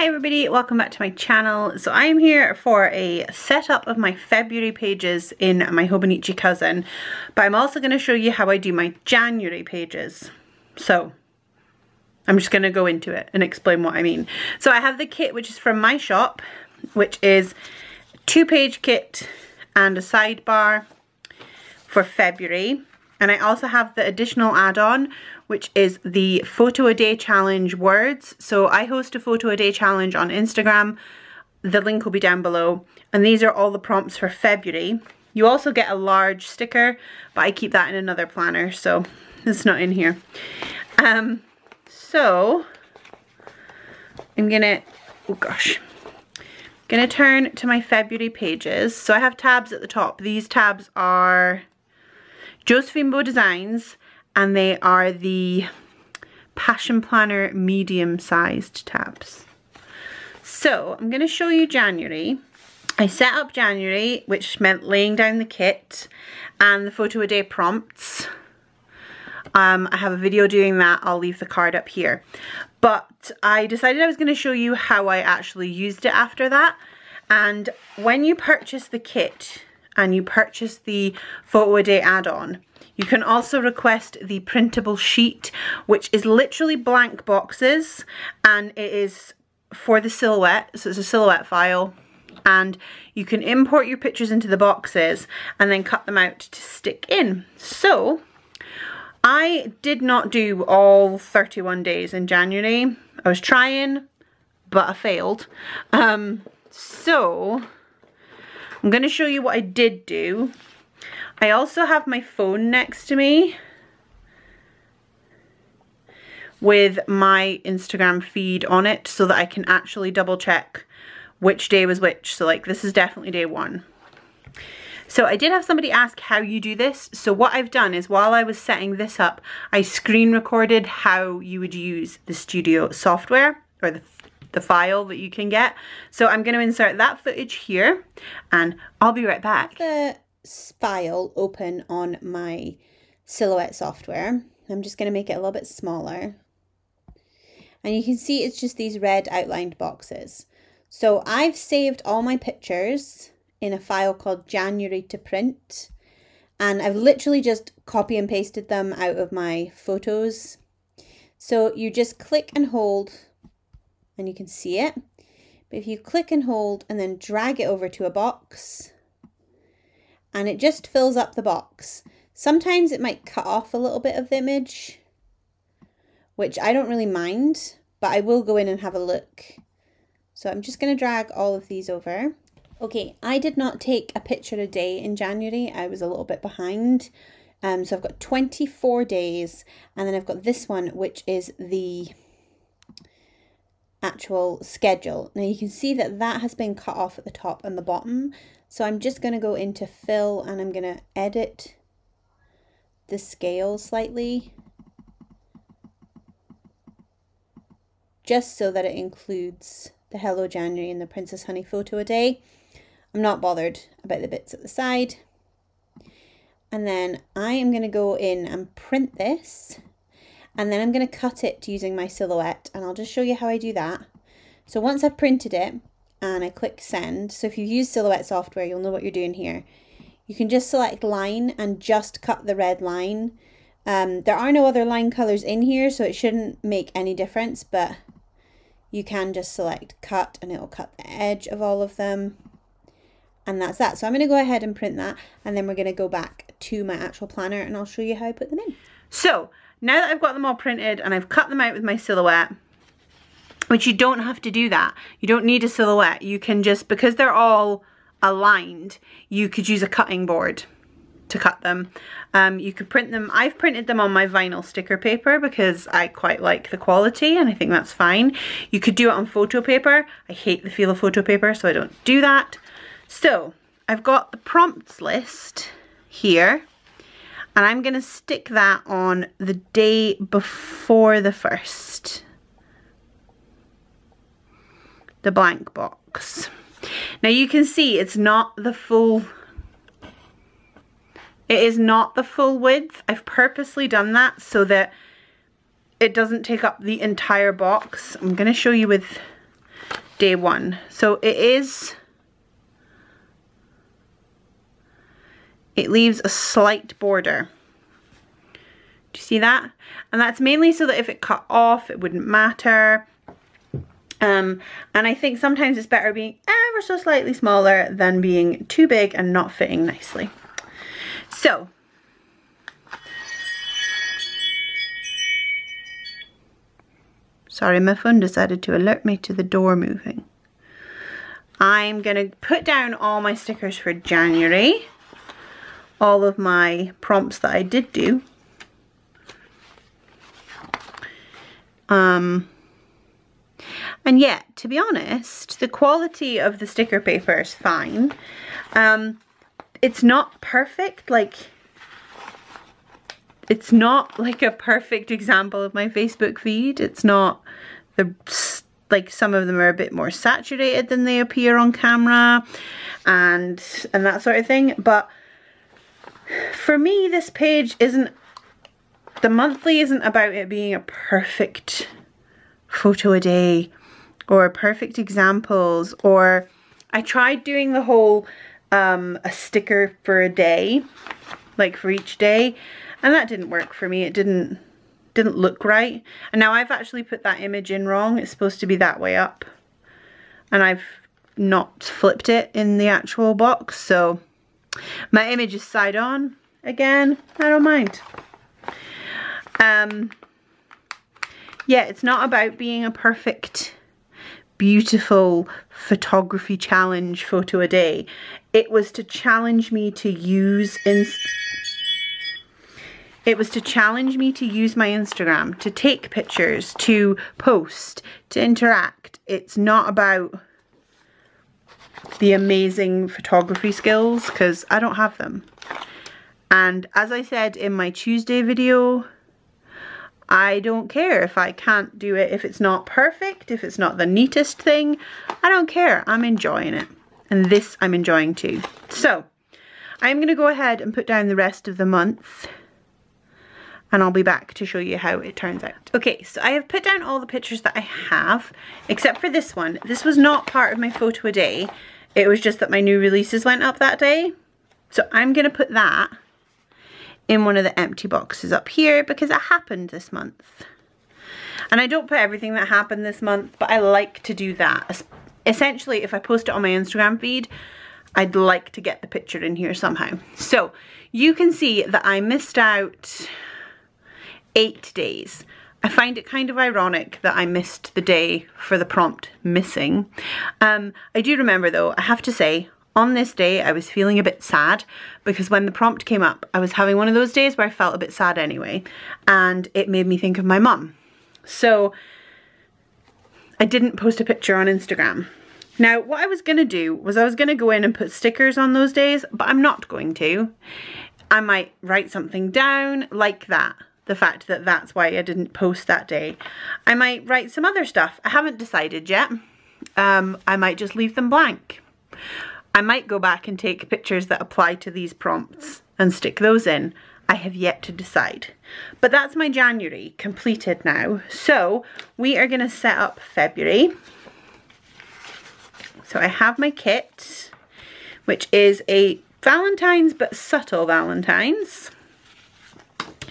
Hi everybody, welcome back to my channel. So I'm here for a setup of my February pages in my Hobonichi cousin, but I'm also going to show you how I do my January pages. So I'm just going to go into it and explain what I mean. So I have the kit which is from my shop, which is a 2-page kit and a sidebar for February. And I also have the additional add-on, which is the photo a day challenge words. So I host a photo a day challenge on Instagram. The link will be down below. And these are all the prompts for February. You also get a large sticker, but I keep that in another planner, so it's not in here. So I'm gonna, gonna turn to my February pages. So I have tabs at the top. These tabs are Josephine Bow Designs, and they are the Passion Planner medium-sized tabs. So I'm going to show you January. I set up January, which meant laying down the kit and the photo a day prompts. I have a video doing that. I'll leave the card up here. But I decided I was going to show you how I actually used it after that. And when you purchase the kit and you purchase the photo a day add-on, you can also request the printable sheet, which is literally blank boxes, and it is for the silhouette, so it's a silhouette file, and you can import your pictures into the boxes and then cut them out to stick in. So I did not do all 31 days in January. I was trying, but I failed. So I'm going to show you what I did do. I also have my phone next to me with my Instagram feed on it so that I can actually double check which day was which. So like this is definitely day 1. So I did have somebody ask how you do this. So what I've done is while I was setting this up, I screen recorded how you would use the studio software or the file that you can get. So I'm going to insert that footage here and I'll be right back. The file open on my silhouette software. I'm just going to make it a little bit smaller. And you can see it's just these red outlined boxes. So I've saved all my pictures in a file called January to print. And I've literally just copy and pasted them out of my photos. So you just click and hold and you can see it. But if you click and hold and then drag it over to a box, and it just fills up the box. Sometimes it might cut off a little bit of the image, which I don't really mind, but I will go in and have a look. So I'm just going to drag all of these over. Okay, I did not take a picture a day in January. I was a little bit behind. So I've got 24 days, and then I've got this one, which is the actual schedule. Now you can see that that has been cut off at the top and the bottom. So I'm just going to go into fill and I'm going to edit the scale slightly, just so that it includes the Hello January and the Princess Honey photo a day. I'm not bothered about the bits at the side. And then I am going to go in and print this, and then I'm going to cut it using my silhouette, and I'll just show you how I do that. So once I've printed it, and I click send. So if you use silhouette software, you'll know what you're doing here. You can just select line and just cut the red line. There are no other line colors in here, so it shouldn't make any difference, but you can just select cut and it'll cut the edge of all of them. And that's that. So I'm going to go ahead and print that, and then we're going to go back to my actual planner and I'll show you how I put them in. So now that I've got them all printed and I've cut them out with my silhouette, which you don't have to do that. You don't need a silhouette. You can just, because they're all aligned, you could use a cutting board to cut them. You could print them. I've printed them on my vinyl sticker paper because I quite like the quality and I think that's fine. You could do it on photo paper. I hate the feel of photo paper, so I don't do that. So I've got the prompts list here, and I'm going to stick that on the day before the 1st. The blank box. Now you can see it's not the full, it is not the full width. I've purposely done that so that it doesn't take up the entire box. I'm going to show you with day 1. So it leaves a slight border. Do you see that? And that's mainly so that if it cut off, it wouldn't matter. And I think sometimes it's better being ever so slightly smaller than being too big and not fitting nicely. So, sorry, my phone decided to alert me to the door moving. I'm gonna put down all my stickers for January. All of my prompts that I did do. And yet, to be honest, the quality of the sticker paper is fine. It's not perfect, like, it's not like a perfect example of my Facebook feed. It's not like some of them are a bit more saturated than they appear on camera and that sort of thing. But for me, this page the monthly isn't about it being a perfect photo a day or perfect examples, or I tried doing the whole a sticker for a day, like for each day, and that didn't work for me. It didn't look right. And now I've actually put that image in wrong. It's supposed to be that way up, and I've not flipped it in the actual box, so my image is side on again. I don't mind. Yeah, it's not about being a perfect, beautiful photography challenge photo a day. It was to challenge me to use my Instagram, to take pictures, to post, to interact. It's not about the amazing photography skills, because I don't have them. And as I said in my Tuesday video, I don't care if I can't do it, if it's not perfect, if it's not the neatest thing. I don't care. I'm enjoying it. And this I'm enjoying too. So, I'm going to go ahead and put down the rest of the month. And I'll be back to show you how it turns out. Okay, so I have put down all the pictures that I have, except for this one. This was not part of my photo a day. It was just that my new releases went up that day. So I'm going to put that in one of the empty boxes up here because it happened this month. And I don't put everything that happened this month, but I like to do that. Essentially, if I post it on my Instagram feed, I'd like to get the picture in here somehow. So you can see that I missed out 8 days. I find it kind of ironic that I missed the day for the prompt missing. I do remember though, I have to say, on this day I was feeling a bit sad because when the prompt came up, I was having one of those days where I felt a bit sad anyway, and it made me think of my mum. So I didn't post a picture on Instagram. Now what I was going to do was I was going to go in and put stickers on those days, but I'm not going to. I might write something down like that. The fact that that's why I didn't post that day. I might write some other stuff. I haven't decided yet. I might just leave them blank. I might go back and take pictures that apply to these prompts and stick those in. I have yet to decide. But that's my January completed now. So we are going to set up February. So I have my kit, which is a Valentine's but subtle Valentine's.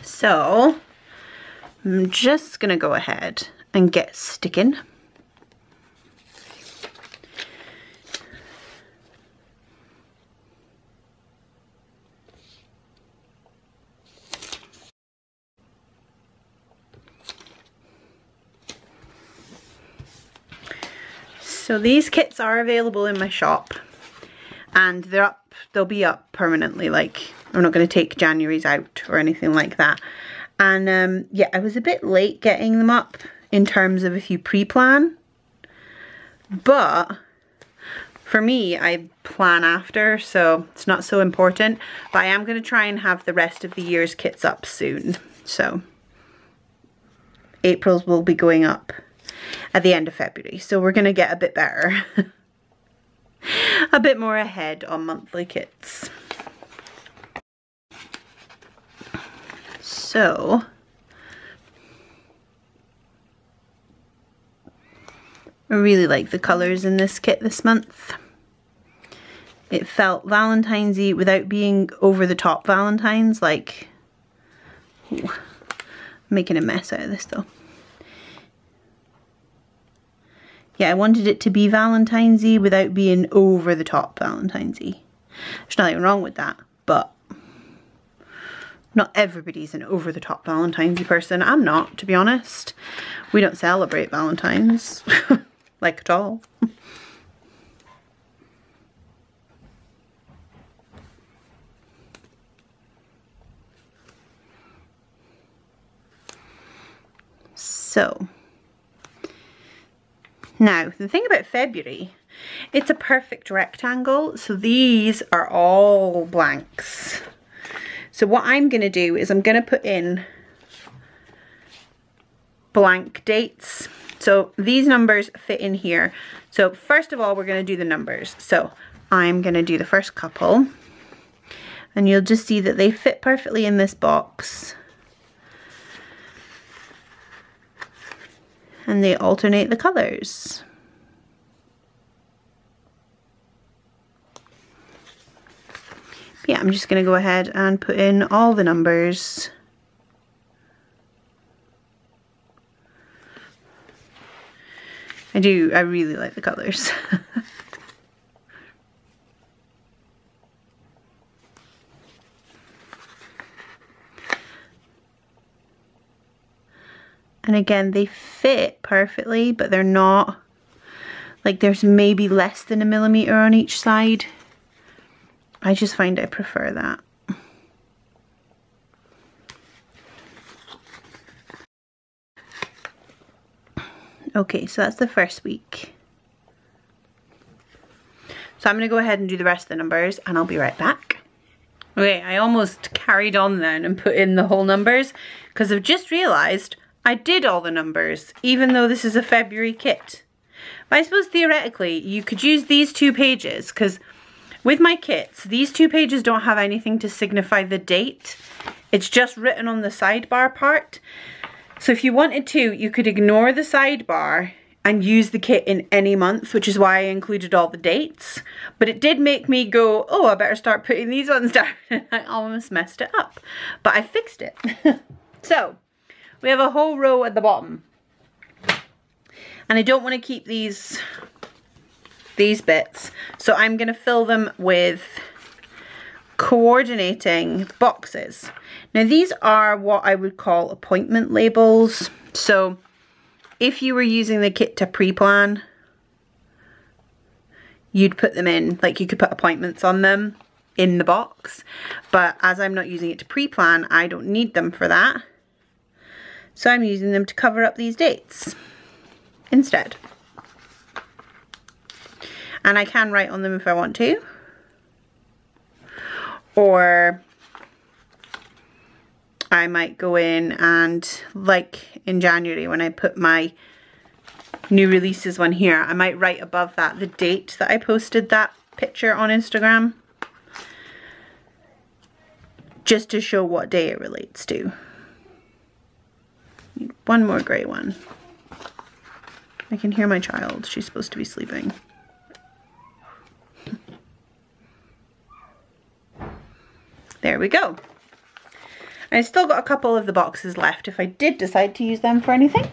So I'm just going to go ahead and get sticking. So these kits are available in my shop, and they'll be up permanently. Like, I'm not going to take January's out or anything like that. And yeah, I was a bit late getting them up in terms of if you pre-plan, but for me, I plan after, so it's not so important. But I am going to try and have the rest of the year's kits up soon. So April's will be going up at the end of February, so we're going to get a bit better. A bit more ahead on monthly kits. So I really like the colours in this kit this month. It felt Valentine's-y without being over the top Valentine's, like, ooh, I'm making a mess out of this though. Yeah, I wanted it to be Valentine's-y without being over the top Valentine's-y. There's nothing wrong with that, but not everybody's an over the top Valentine's-y person. I'm not, to be honest. We don't celebrate Valentine's, like at all. So, now the thing about February, it's a perfect rectangle, so these are all blanks. So what I'm going to do is I'm going to put in blank dates. So these numbers fit in here. So first of all, we're going to do the numbers. So I'm going to do the first couple, and you'll just see that they fit perfectly in this box. And they alternate the colours. Yeah, I'm just going to go ahead and put in all the numbers. I really like the colours. And again, they fit perfectly, but they're not, like, there's maybe less than 1 millimeter on each side. I just find I prefer that. Okay, so that's the first week. So I'm going to go ahead and do the rest of the numbers, and I'll be right back. Okay, I almost carried on then and put in the whole numbers, because I've just realised I did all the numbers, even though this is a February kit. But I suppose theoretically you could use these 2 pages, because with my kits, these 2 pages don't have anything to signify the date. It's just written on the sidebar part. So if you wanted to, you could ignore the sidebar and use the kit in any month, which is why I included all the dates. But it did make me go, oh, I better start putting these ones down. I almost messed it up, but I fixed it. So we have a whole row at the bottom, and I don't want to keep these bits, so I'm going to fill them with coordinating boxes. Now these are what I would call appointment labels. So if you were using the kit to pre-plan, you'd put them in, like you could put appointments on them in the box, but as I'm not using it to pre-plan, I don't need them for that. So I'm using them to cover up these dates instead. And I can write on them if I want to. Or I might go in and, like in January when I put my new releases one here, I might write above that the date that I posted that picture on Instagram, just to show what day it relates to. One more grey one. I can hear my child. She's supposed to be sleeping. There we go. I still got a couple of the boxes left if I did decide to use them for anything.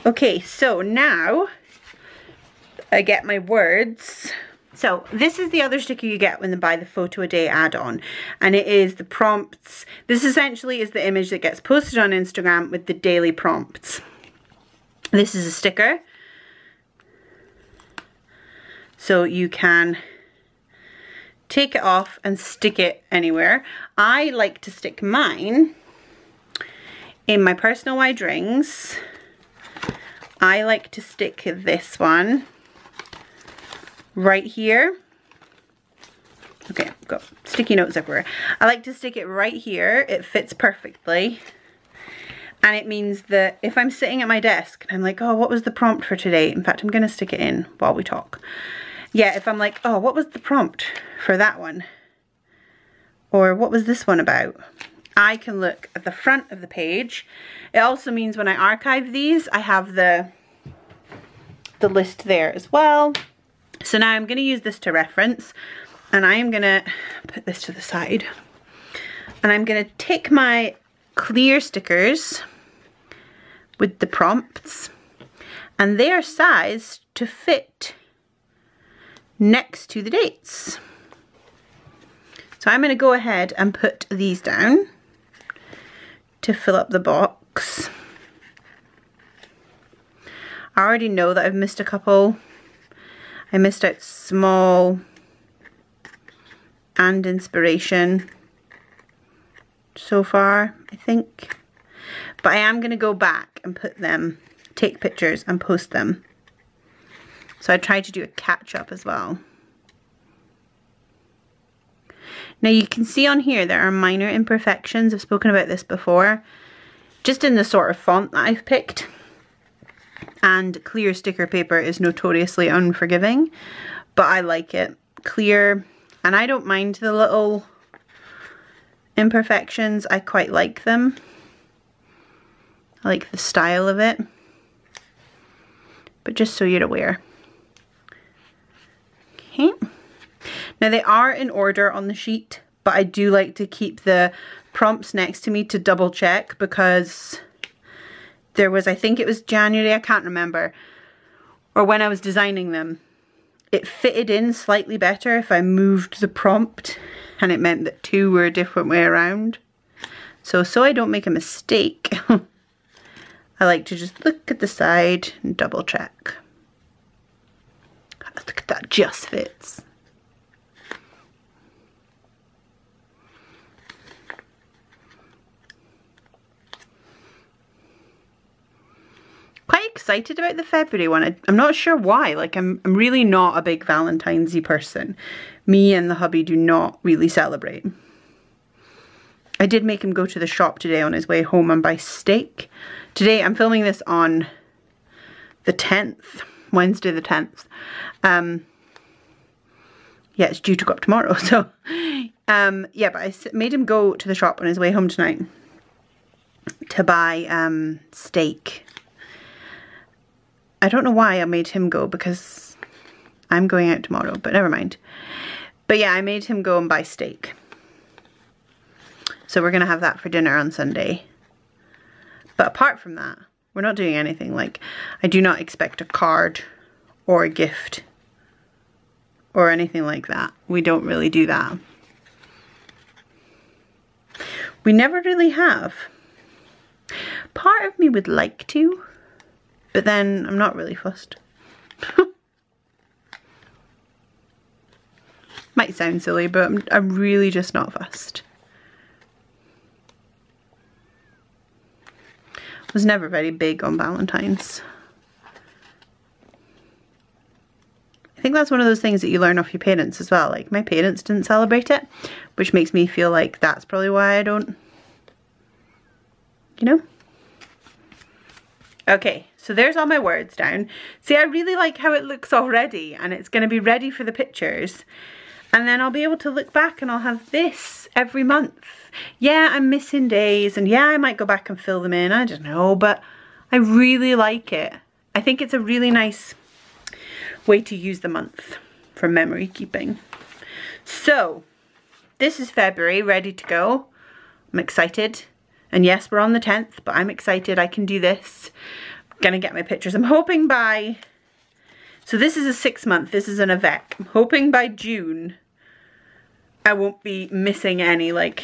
Okay, so now I get my words. So this is the other sticker you get when you buy the photo a day add-on, and it is the prompts. This essentially is the image that gets posted on Instagram with the daily prompts. This is a sticker, so you can take it off and stick it anywhere. I like to stick mine in my personal wide rings. I like to stick this one right here. Okay, I've got sticky notes everywhere. I like to stick it right here. It fits perfectly. And it means that if I'm sitting at my desk and I'm like, oh, what was the prompt for today? In fact, I'm going to stick it in while we talk. Yeah, if I'm like, oh, what was the prompt for that one? Or what was this one about? I can look at the front of the page. It also means when I archive these, I have the the list there as well. So now I'm going to use this to reference, and I am going to put this to the side, and I'm going to take my clear stickers with the prompts, and they are sized to fit next to the dates. So I'm going to go ahead and put these down to fill up the box. I already know that I've missed a couple. I missed out small and inspiration so far, I think. But I am going to go back and put them, take pictures and post them. So I tried to do a catch up as well. Now you can see on here there are minor imperfections. I've spoken about this before. Just in the sort of font that I've picked. And clear sticker paper is notoriously unforgiving, but I like it clear, and I don't mind the little imperfections. I quite like them. I like the style of it, but just so you're aware. Okay, now they are in order on the sheet, but I do like to keep the prompts next to me to double check, because there was, I think it was January, I can't remember, or when I was designing them, it fitted in slightly better if I moved the prompt, and it meant that two were a different way around. So I don't make a mistake, I like to just look at the side and double check. Look at that, just fits. Quite excited about the February one. I'm not sure why. Like, I'm really not a big Valentine's-y person. Me and the hubby do not really celebrate. I did make him go to the shop today on his way home and buy steak. Today, I'm filming this on the 10th, Wednesday the 10th. Yeah, it's due to go up tomorrow, so. Yeah, but I made him go to the shop on his way home tonight to buy steak. I don't know why I made him go, because I'm going out tomorrow, but never mind. But yeah, I made him go and buy steak. So we're going to have that for dinner on Sunday. But apart from that, we're not doing anything. Like, I do not expect a card or a gift or anything like that. We don't really do that. We never really have. Part of me would like to, but then I'm not really fussed. Might sound silly, but I'm really just not fussed. Was never very big on Valentine's. I think that's one of those things that you learn off your parents as well. Like, my parents didn't celebrate it, which makes me feel like that's probably why I don't. You know? Okay, so there's all my words down. See, I really like how it looks already, and it's going to be ready for the pictures. And then I'll be able to look back and I'll have this every month. Yeah, I'm missing days, and yeah, I might go back and fill them in, I don't know, but I really like it. I think it's a really nice way to use the month for memory keeping. So, this is February, ready to go. I'm excited. And yes, we're on the 10th, but I'm excited I can do this. I'm gonna get my pictures. I'm hoping by, so this is a 6 month, this is an avec. I'm hoping by June I won't be missing any. Like,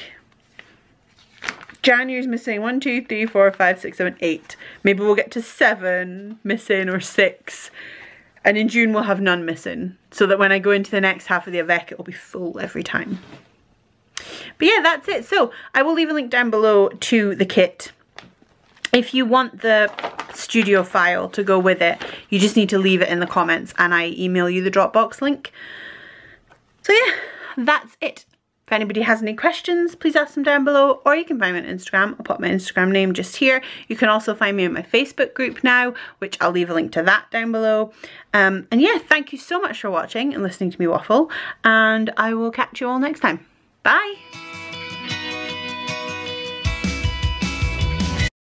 January's missing 1, 2, 3, 4, 5, 6, 7, 8. Maybe we'll get to 7 missing, or 6. And in June we'll have none missing. So that when I go into the next half of the avec, it will be full every time. But yeah, that's it. So I will leave a link down below to the kit. If you want the studio file to go with it, you just need to leave it in the comments and I email you the Dropbox link. So yeah, that's it. If anybody has any questions, please ask them down below, or you can find me on Instagram. I'll put my Instagram name just here. You can also find me in my Facebook group now, which I'll leave a link to that down below. And yeah, thank you so much for watching and listening to me waffle, and I will catch you all next time. Bye!